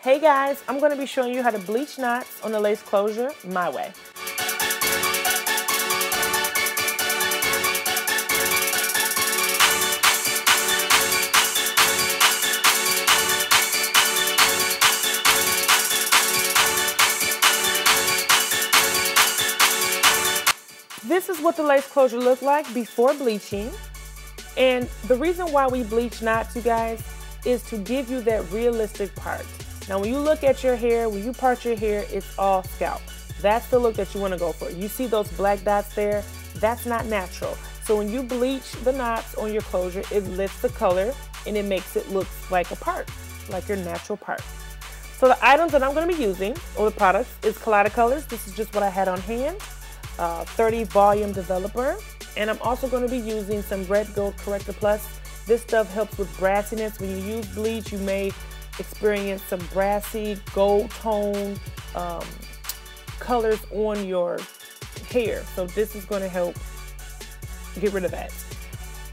Hey guys, I'm going to be showing you how to bleach knots on the lace closure my way. This is what the lace closure looked like before bleaching. And the reason why we bleach knots, you guys, is to give you that realistic part. Now, when you look at your hair, when you part your hair, it's all scalp. That's the look that you want to go for. You see those black dots there? That's not natural. So when you bleach the knots on your closure, it lifts the color and it makes it look like a part, like your natural part. So the items that I'm going to be using, or the products, is Collada Colors. This is just what I had on hand. 30 volume developer. And I'm also going to be using some Red Gold Corrector Plus. This stuff helps with brassiness. When you use bleach, you may experience some brassy, gold tone colors on your hair. So this is going to help get rid of that.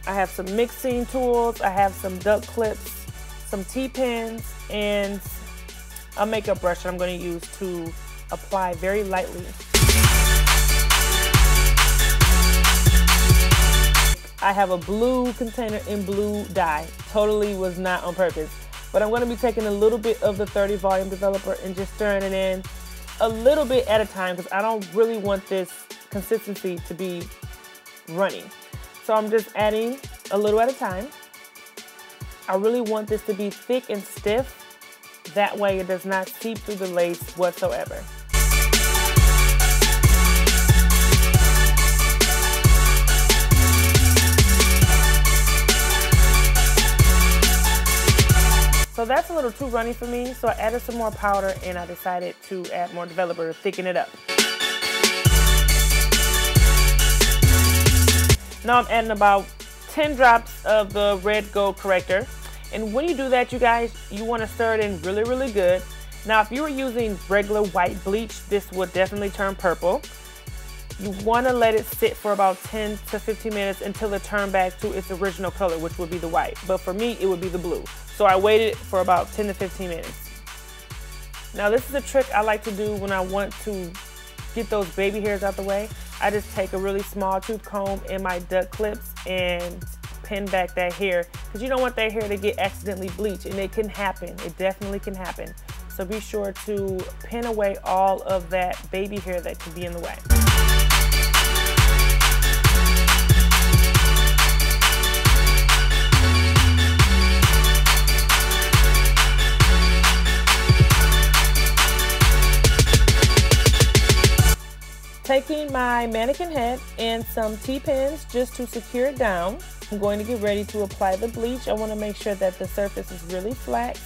I have some mixing tools. I have some duck clips, some T-pins, and a makeup brush that I'm going to use to apply very lightly. I have a blue container in blue dye. Totally was not on purpose. But I'm going to be taking a little bit of the 30 volume developer and just stirring it in a little bit at a time because I don't really want this consistency to be runny. So I'm just adding a little at a time. I really want this to be thick and stiff. That way it does not seep through the lace whatsoever. So that's a little too runny for me, so I added some more powder and I decided to add more developer to thicken it up. Now I'm adding about 10 drops of the Red Gold Corrector. And when you do that, you guys, you want to stir it in really, really good. Now, if you were using regular white bleach, this would definitely turn purple. You want to let it sit for about 10 to 15 minutes until it turns back to its original color, which would be the white. But for me, it would be the blue. So I waited for about 10 to 15 minutes. Now this is a trick I like to do when I want to get those baby hairs out the way. I just take a really small tooth comb and my duck clips and pin back that hair because you don't want that hair to get accidentally bleached, and it can happen. It definitely can happen. So be sure to pin away all of that baby hair that could be in the way. Taking my mannequin head and some T-pins just to secure it down. I'm going to get ready to apply the bleach. I want to make sure that the surface is really flat.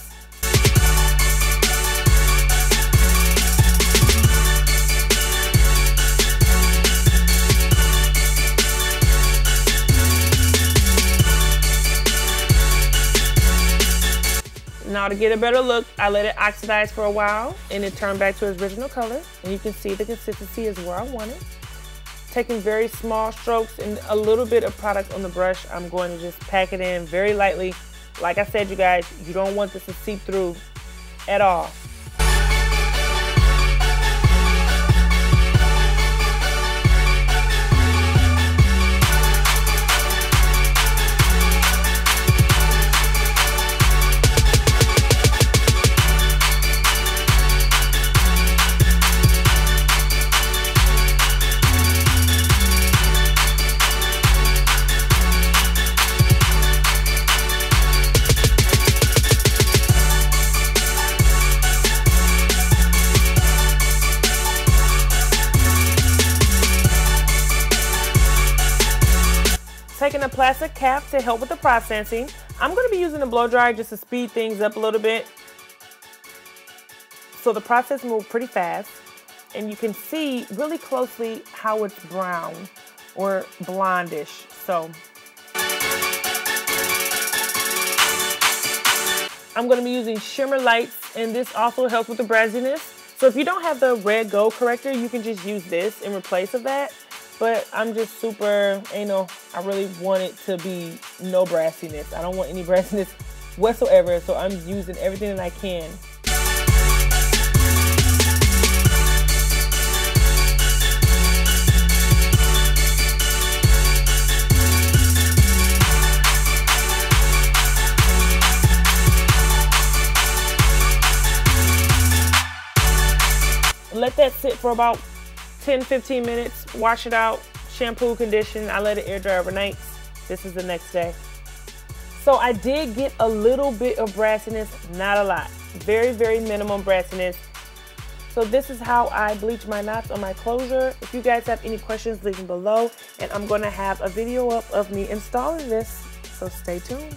Now to get a better look, I let it oxidize for a while and it turned back to its original color. And you can see the consistency is where I want it. Taking very small strokes and a little bit of product on the brush, I'm going to just pack it in very lightly. Like I said, you guys, you don't want this to seep through at all. Taking a plastic cap to help with the processing. I'm going to be using a blow dryer just to speed things up a little bit. So the process moves pretty fast, and you can see really closely how it's brown or blondish. So I'm going to be using shimmer lights, and this also helps with the brassiness. So if you don't have the Red Gold Corrector, you can just use this in replace of that. But I'm just super anal. I really want it to be no brassiness. I don't want any brassiness whatsoever, so I'm using everything that I can. let that sit for about 10-15 minutes. Wash it out, shampoo, condition. I let it air dry overnight. This is the next day. So I did get a little bit of brassiness, not a lot. Very, very minimum brassiness. So this is how I bleach my knots on my closure. If you guys have any questions, leave them below. And I'm gonna have a video up of me installing this, so stay tuned.